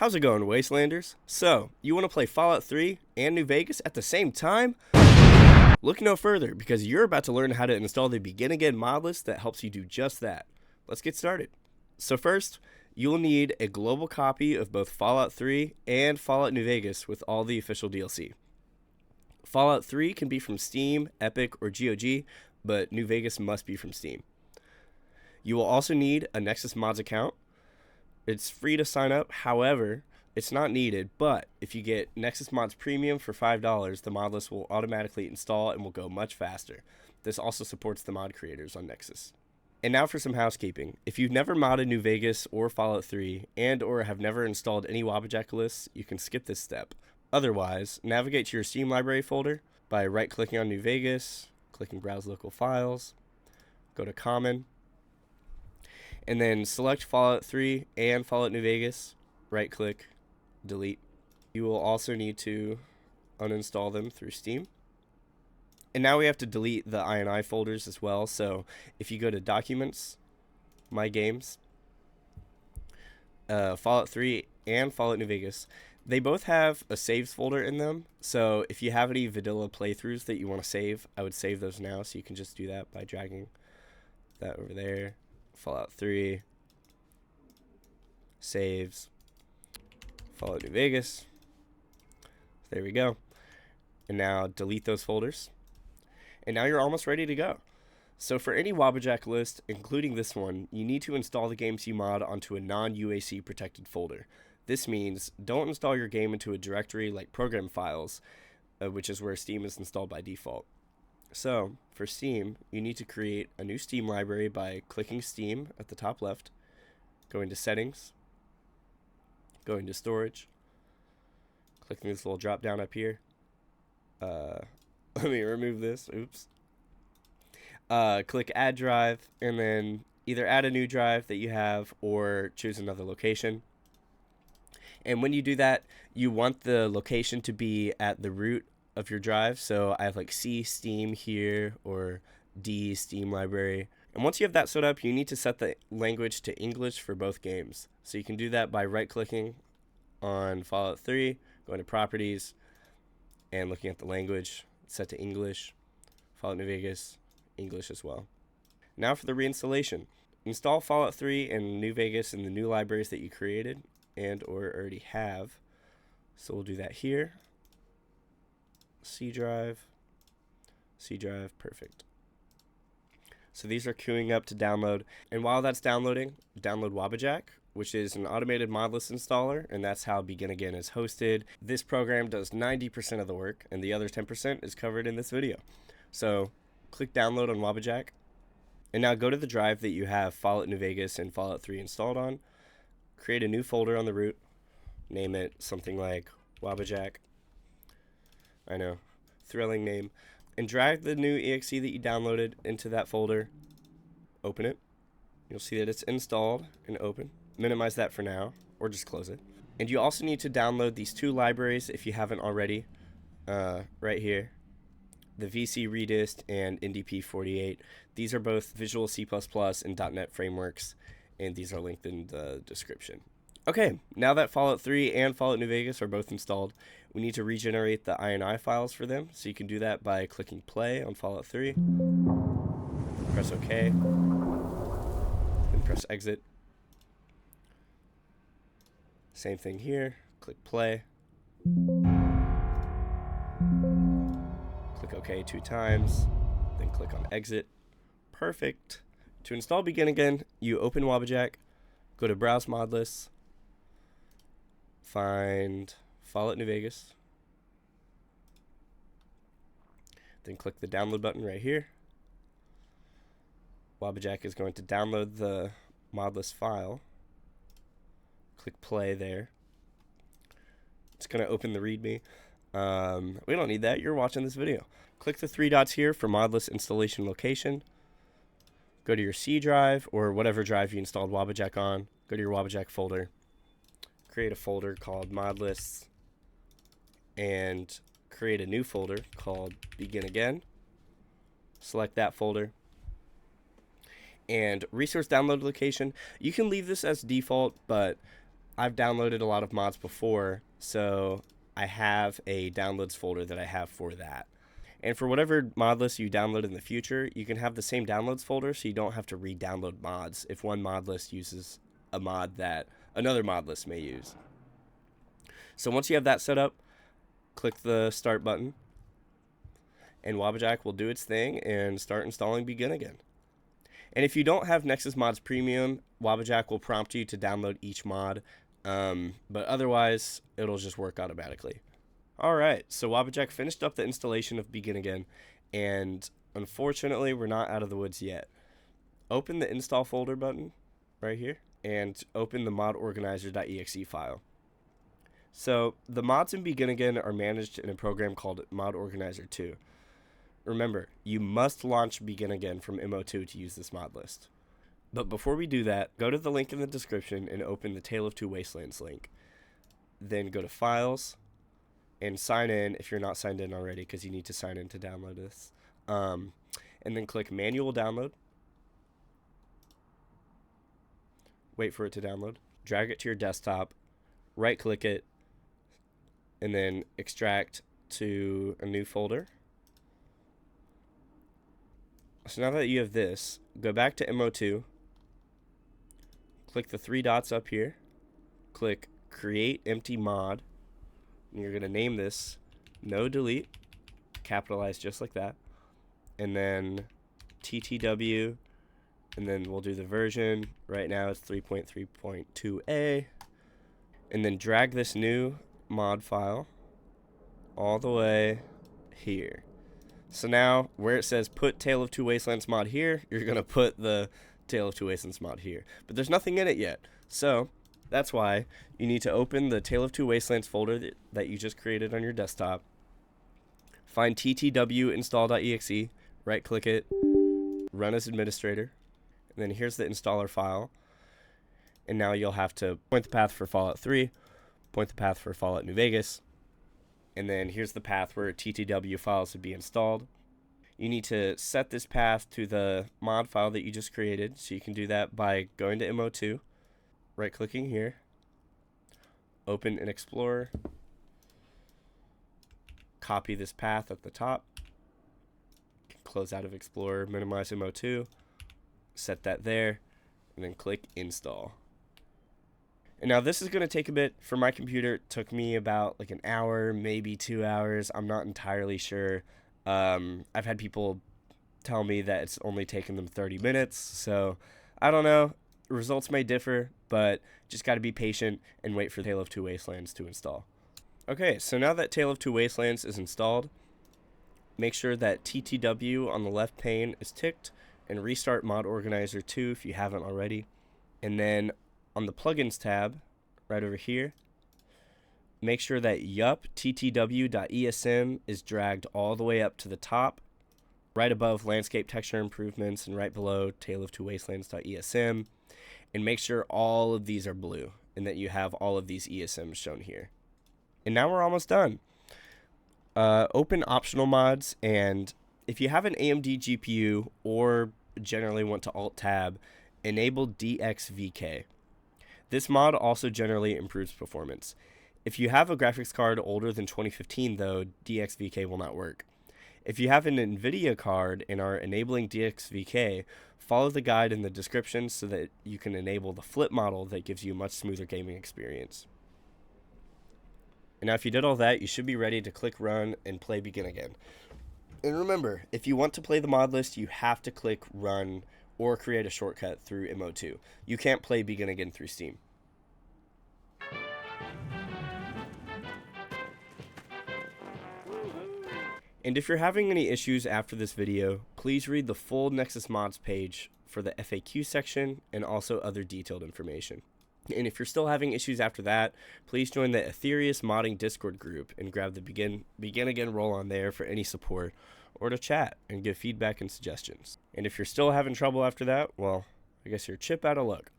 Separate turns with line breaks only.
How's it going, Wastelanders? So, you want to play Fallout 3 and New Vegas at the same time? Look no further, because you're about to learn how to install the Begin Again mod list that helps you do just that. Let's get started. So first, you'll need a global copy of both Fallout 3 and Fallout New Vegas with all the official DLC. Fallout 3 can be from Steam, Epic, or GOG, but New Vegas must be from Steam. You will also need a Nexus Mods account. It's free to sign up, however, it's not needed, but if you get Nexus Mods Premium for $5, the mod list will automatically install and will go much faster. This also supports the mod creators on Nexus. And now for some housekeeping. If you've never modded New Vegas or Fallout 3 and or have never installed any Wabbajack lists, you can skip this step. Otherwise, navigate to your Steam library folder by right-clicking on New Vegas, clicking Browse Local Files, go to Common, and then select Fallout 3 and Fallout New Vegas, right-click, delete. You will also need to uninstall them through Steam. And now we have to delete the INI folders as well, so if you go to Documents, My Games, Fallout 3 and Fallout New Vegas, they both have a saves folder in them, so if you have any vanilla playthroughs that you want to save, I would save those now, so you can just do that by dragging that over there. Fallout 3, saves, Fallout New Vegas, there we go. And now delete those folders. And now you're almost ready to go. So for any Wabbajack list, including this one, you need to install the games you mod onto a non-UAC protected folder. This means don't install your game into a directory like program files, which is where Steam is installed by default. So for Steam, you need to create a new Steam library by clicking Steam at the top left, going to Settings, going to Storage, clicking this little drop down up here. Let me remove this. Oops. Click Add Drive, and then either add a new drive that you have or choose another location. And when you do that, you want the location to be at the root of your drive. So I have like C Steam here or D Steam library. And once you have that set up, you need to set the language to English for both games. So you can do that by right-clicking on Fallout 3, going to Properties, and looking at the language, set to English. Fallout New Vegas, English as well. Now for the reinstallation. Install Fallout 3 and New Vegas in the new libraries that you created and or already have. So we'll do that here. C drive, perfect. So these are queuing up to download, and while that's downloading, download Wabbajack, which is an automated Modlist installer, and that's how Begin Again is hosted. This program does 90% of the work, and the other 10% is covered in this video. So click download on Wabbajack, and now go to the drive that you have Fallout New Vegas and Fallout 3 installed on, create a new folder on the root, name it something like Wabbajack. I know, thrilling name. And drag the new exe that you downloaded into that folder. Open it. You'll see that it's installed and open. Minimize that for now, or just close it. And you also need to download these two libraries if you haven't already. Right here. The VC Redist and NDP48. These are both Visual C++ and .NET frameworks, and these are linked in the description. Okay, now that Fallout 3 and Fallout New Vegas are both installed, we need to regenerate the INI files for them. So you can do that by clicking play on Fallout 3, press OK, then press exit. Same thing here, click play, click OK 2 times, then click on exit. Perfect. To install Begin Again, you open Wabbajack, go to Browse Mod Lists, find Fallout New Vegas, then click the download button right here. Wabbajack is going to download the mod list file. Click play there. It's going to open the README. We don't need that. You're watching this video. Click the three dots here for Modlist Installation location. Go to your C drive or whatever drive you installed Wabbajack on. Go to your Wabbajack folder. Create a folder called Modlists and create a new folder called Begin Again. Select that folder. And resource download location, you can leave this as default, but I've downloaded a lot of mods before, so I have a downloads folder that I have for that. And for whatever mod list you download in the future, you can have the same downloads folder so you don't have to re-download mods if one mod list uses a mod that another mod list may use. So once you have that set up, click the start button, and Wabbajack will do its thing and start installing Begin Again. And if you don't have Nexus Mods Premium, Wabbajack will prompt you to download each mod, but otherwise, it'll just work automatically. Alright, so Wabbajack finished up the installation of Begin Again, and unfortunately, we're not out of the woods yet. Open the install folder button right here, and open the modorganizer.exe file. So, the mods in Begin Again are managed in a program called Mod Organizer 2. Remember, you must launch Begin Again from MO2 to use this mod list. But before we do that, go to the link in the description and open the Tale of Two Wastelands link. Then go to Files and sign in if you're not signed in already, because you need to sign in to download this. And then click Manual Download. Wait for it to download. Drag it to your desktop. Right-click it. And then extract to a new folder. So now that you have this, go back to MO2, click the three dots up here, click Create Empty Mod, and you're going to name this No Delete, capitalized just like that, and then TTW, and then we'll do the version. Right now it's 3.3.2a, and then drag this new mod file all the way here. So now, where it says put Tale of Two Wastelands mod here, you're going to put the Tale of Two Wastelands mod here. But there's nothing in it yet. So, that's why you need to open the Tale of Two Wastelands folder that you just created on your desktop. Find TTW install.exe, right-click it, run as administrator. And then here's the installer file. And now you'll have to point the path for Fallout 3, point the path for Fallout New Vegas, and then here's the path where TTW files would be installed. You need to set this path to the mod file that you just created, so you can do that by going to MO2, right-clicking here, open an Explorer, copy this path at the top, close out of Explorer, minimize MO2, set that there, and then click Install. And now this is going to take a bit. For my computer, it took me about like an hour, maybe 2 hours. I'm not entirely sure. I've had people tell me that it's only taken them 30 minutes. So I don't know. Results may differ, but just got to be patient and wait for Tale of Two Wastelands to install. Okay, so now that Tale of Two Wastelands is installed, make sure that TTW on the left pane is ticked and restart Mod Organizer 2 if you haven't already. And then on the plugins tab, right over here, make sure that yup ttw.esm is dragged all the way up to the top, right above landscape texture improvements and right below Tale of Two Wastelands.esm, and make sure all of these are blue and that you have all of these ESMs shown here. And now we're almost done. Open optional mods, and if you have an AMD GPU or generally want to alt-tab, enable DXVK. This mod also generally improves performance. If you have a graphics card older than 2015 though, DXVK will not work. If you have an NVIDIA card and are enabling DXVK, follow the guide in the description so that you can enable the flip model that gives you a much smoother gaming experience. And now if you did all that, you should be ready to click Run and play Begin Again. And remember, if you want to play the mod list, you have to click Run or create a shortcut through MO2. You can't play Begin Again through Steam. And if you're having any issues after this video, please read the full Nexus Mods page for the FAQ section and also other detailed information. And if you're still having issues after that, please join the Ethereus Modding Discord group and grab the Begin Again role on there for any support, or to chat and give feedback and suggestions. And if you're still having trouble after that, well, I guess you're a chip out of luck.